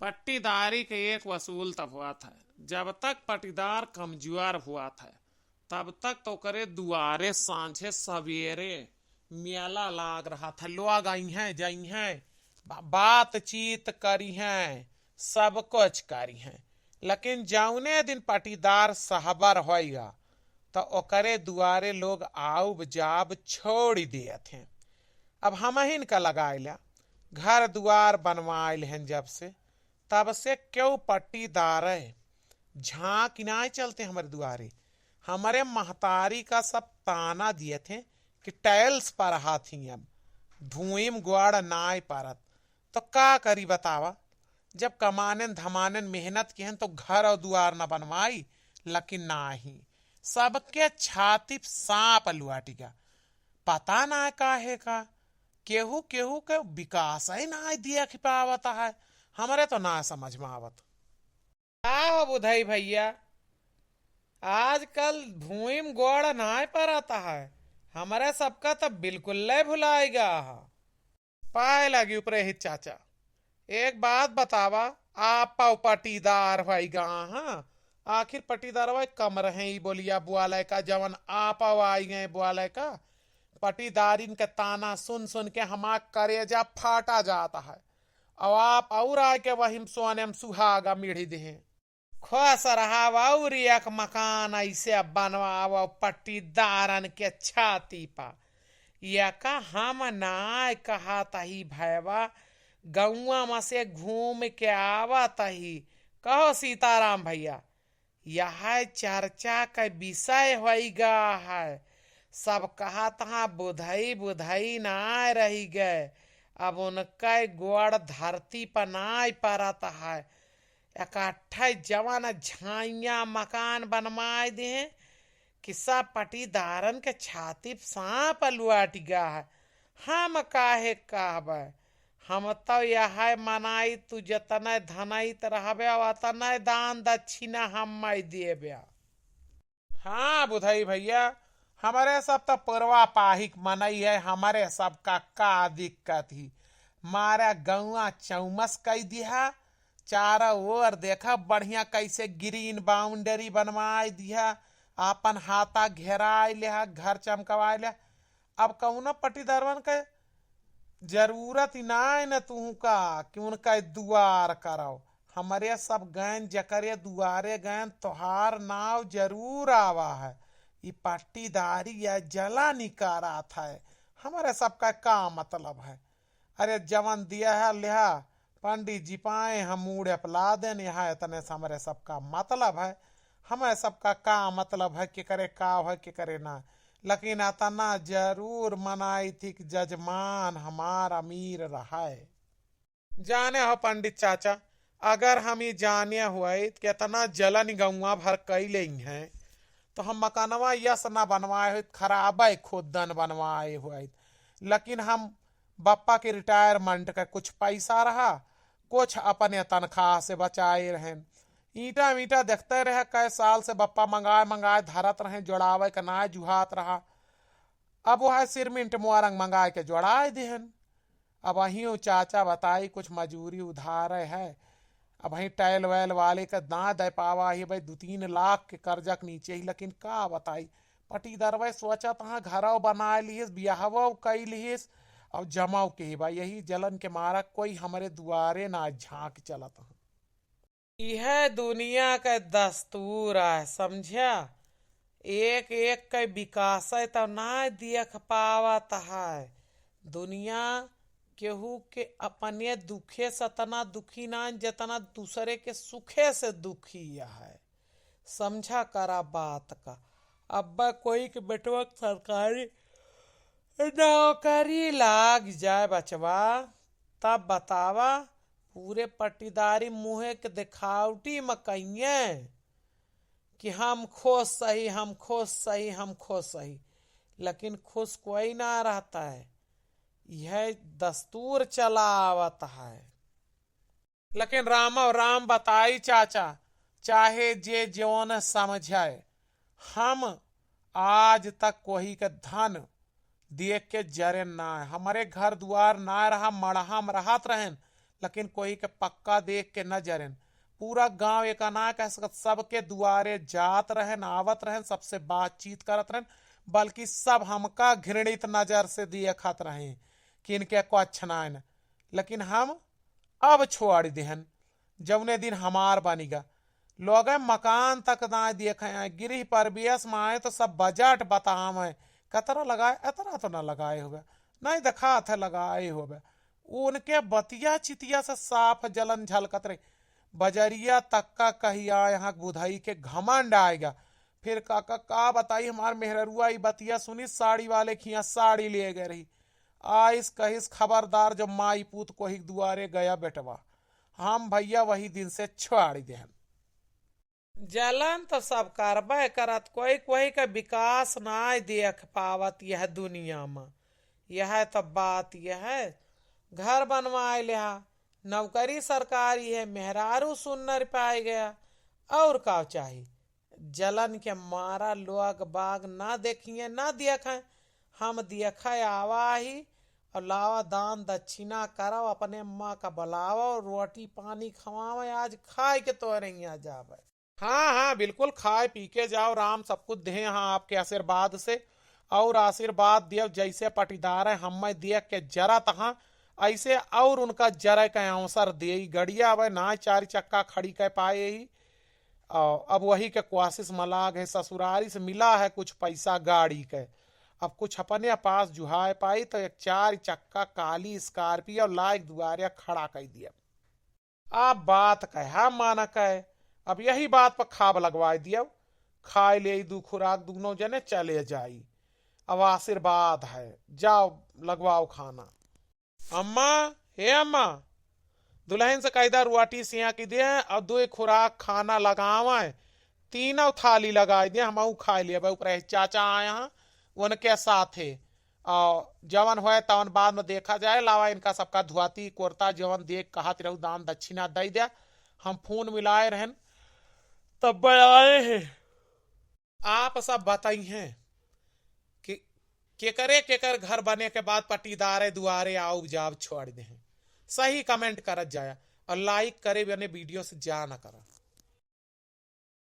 पट्टीदारी के एक वसूल तब हुआ था जब तक पट्टीदार कमजोर हुआ था, तब तक तो करे दुआरे सांझे सवेरे मेला लाग रहा था। लोग आई हैं जाई हैं, बातचीत करी हैं, सब कुछ करी हैं। लेकिन जौने दिन पट्टीदार सहबर होगा तो ओकरे दुआरे लोग आउब जाब छोड़ दिए थे। अब हम ही इनका लगाए घर दुआर बनवाइल हैं जब से, तब से क्यों पट्टीदार झांक नाय चलते हमारे दुआरे। हमारे महतारी का सब ताना दिए थे कि टाइल्स पर हाथी अब धुएं गुआड़ नाय पारत। तो का करी बतावा, जब कमानन धमानन मेहनत की हैं तो घर और दुआर न बनवाई, लेकिन नाही सबके छाती सांप लुआटिका। पता ना काहे का केहू केहू के विकास ही ना देख पावता है। हमारे तो ना समझ में आवत। का बुधाई भैया, आजकल भूम गोड़ ना पर आता है। हमारे सबका तो बिल्कुल ले भुलाएगा। पाए लगी ऊपरे ही चाचा, एक बात बतावा, आप पाओ पटीदार भाई गा। हाँ, आखिर पटीदार भाई कम रहे ही बोलिया बुआलय का जवन आप आई गए बुआलय का। पटीदारिन के ताना सुन सुन के हमारा करेजा फाटा जाता है। अब आप और आके के वही सोने में सुहागा मिढ़ी दे खुश रहा और एक मकान ऐसे बनवाओ पट्टीदारन के छाती पा। या का हम ना कहा तही भैवा, गौआ में से घूम के आवा तही। कहो सीताराम भैया, यह चर्चा का विषय होगा है। सब कहा तहा बुधई बुधई ना रही गए। अब उनका गोड़ धरती पर ना परत है। इकट्ठा जवान झाइया मकान बनवाए दे कि सब पटीदारन के छाती सांप लुआट गया है। हम काहे कहबे, हम तो यह मनाई तू जतन धनइत रहबे वतन दान दक्षिणा हम देबे। हाँ बुधई भैया, हमारे सब तो पूर्वा पाहिक मनई है। हमारे सब का दिक्कत ही मारा गौआ चौमस कई दिया, चारों ओर देखा बढ़िया कैसे ग्रीन बाउंड्री बनवाई दिया, अपन हाथा घेराए लिया, घर चमकवाए लिया। अब कौन पट्टीदारवन के जरूरत ही ना है न तू का कि उनका दुआर कराओ। हमारे सब गैन जकरे दुआरे गैन तोहार नाव जरूर आवा है। ये पट्टीदारी या जला निकारा था। हमारे सबका का मतलब है। अरे जवन दिया है लिहा पंडित जी पाए हम मूड़े अपला देने है, इतने से हमारे सबका मतलब है। हमें सबका का मतलब है कि करे का है कि करे ना। लेकिन इतना जरूर मनाई थी कि जजमान हमार अमीर रहा है। जाने हो पंडित चाचा, अगर हम ये जाने हुए कि इतना जलन गौआ भर कई ले हैं तो हम मकानवा यस न बनवाए हुए, खराब खुदन बनवाए हुए। लेकिन हम बप्पा के रिटायरमेंट का कुछ पैसा रहा, कुछ अपने तनख्वाह से बचाए रहे। ईटा मीटा देखते रहे कई साल से बप्पा मंगाए मंगाए धरत रहे, जोड़ावे का ना जुहात रहा। अब वह सिरमिंट मुआरंग मंगाए के जोड़ाए दिहन। अब वही चाचा बताई कुछ मजूरी उधार है। अब वही टाइल वैल वाले का ना दे पावा ही भाई 2-3 लाख के कर्जा के नीचे ही। लेकिन का बताई पटीदार भाई सोचा तहाँ घर बना लिहिस, ब्याहवा कई लिहिस, अब जमाव के भाई यही जलन के मारा कोई हमारे दुआरे ना झांक चलत। यह दुनिया का दस्तूर है, समझा। एक एक का विकास है तो ना देख पावत है। दुनिया केहू के अपने दुखे से तना दुखी ना जितना दूसरे के सुखे से दुखी है। समझा करा बात का। अब कोई के बेटवा सरकारी नौकरी लाग जाए बचवा, तब बतावा पूरे पट्टीदारी मुहे के दिखावटी में कहिए कि हम खुश सही हम खुश सही हम खुश सही। लेकिन खुश कोई ना रहता है। यह दस्तूर चला आवत है। लेकिन राम और राम बताई चाचा, चाहे जे जौन समझाए, हम आज तक कोई के धन देख के जरे ना। हमारे घर द्वार ना रहा, मड़हा में रहत रहें लेकिन कोई के पक्का देख के न जरेन। पूरा गांव एक ना कह सकत, सबके दुआरे जात रहन, आवत रहन, सबसे बातचीत करत रहन, बल्कि सब हमका घृणित नजर से देखत रहे कि इनके को अच्छा न। लेकिन हम अब छोड़ देहन। जौने दिन हमार बनीगा लोग मकान तक ना देखे, गिरह परवेश में आए तो सब बजट बताम है, कतरा लगाए, इतना तो ना लगाए होगा, नहीं देखा थे लगाए होगा। उनके बतिया चितिया से साफ जलन झलकत रही। बजरिया तक का कहिया यहाँ बुधाई के घमंड आएगा। फिर काका का बताई, हमार मेहरुआ बतिया सुनी, साड़ी वाले खिया साड़ी ले गए रही। आइस कहिस खबरदार जो माई पूत को ही दुआरे गया बेटवा, हम भैया वही दिन से छोड़ देहन। जलन तो सब करबे करत, कोई कोई का विकास ना देख पावत यह दुनिया में। यह तो बात यह है, घर बनवाए लिया, नौकरी सरकारी है, मेहरारू सुनर पाए गया, और का चाहिए। जलन के मारा लोग बाग ना देखिए ना देखें। हम देखे आवा ही और लावा दान दक्षिणा करो, अपने माँ का बुलाओ, रोटी पानी खवाओ, आज खाए के तो रही जावे। हाँ हाँ बिल्कुल, खाए पी के जाओ, राम सब कुछ दे हाँ आपके आशीर्वाद से। और आशीर्वाद दियो जैसे पटीदार है, हम देख के जरा तहा ऐसे और उनका जरा का अवसर दे। गड़िया अब ना चार चक्का खड़ी कर पाए ही, अब वही के कोशिश मलाग है, ससुरारी से मिला है कुछ पैसा गाड़ी के, अब कुछ अपने पास जुहाए पाई तो एक 4 चक्का काली स्कॉर्पियो लाइक दुआरे खड़ा कर दिया। अब बात कह माना कह, अब यही बात पर खाब लगवा दिया, खाए ले 2 खुराक दोनों जने चले जाई। अब आशीर्वाद है, जाओ लगवाओ खाना। अम्मा, हे अम्मा, दुल्हन से कईदा रोटी सिया की दे और 2 खुराक खाना लगावा, 3 थाली लगा दिए, हम खा लिए। ऊपर चाचा आए हैं उनके साथ है, और जवन हो तवन बाद में देखा जाए। लावा इनका सबका धुआती कुर्ता जवन देख कहा रहू दान दक्षिणा दे दिया। हम फोन मिलाए रहन तब आए हैं। आप सब बताई हैं कि केकर घर बने के बाद पटीदारे दुआरे आओ जाब छोड़ दे। सही कमेंट करत जाया और लाइक करे बने वीडियो से जा ना करा।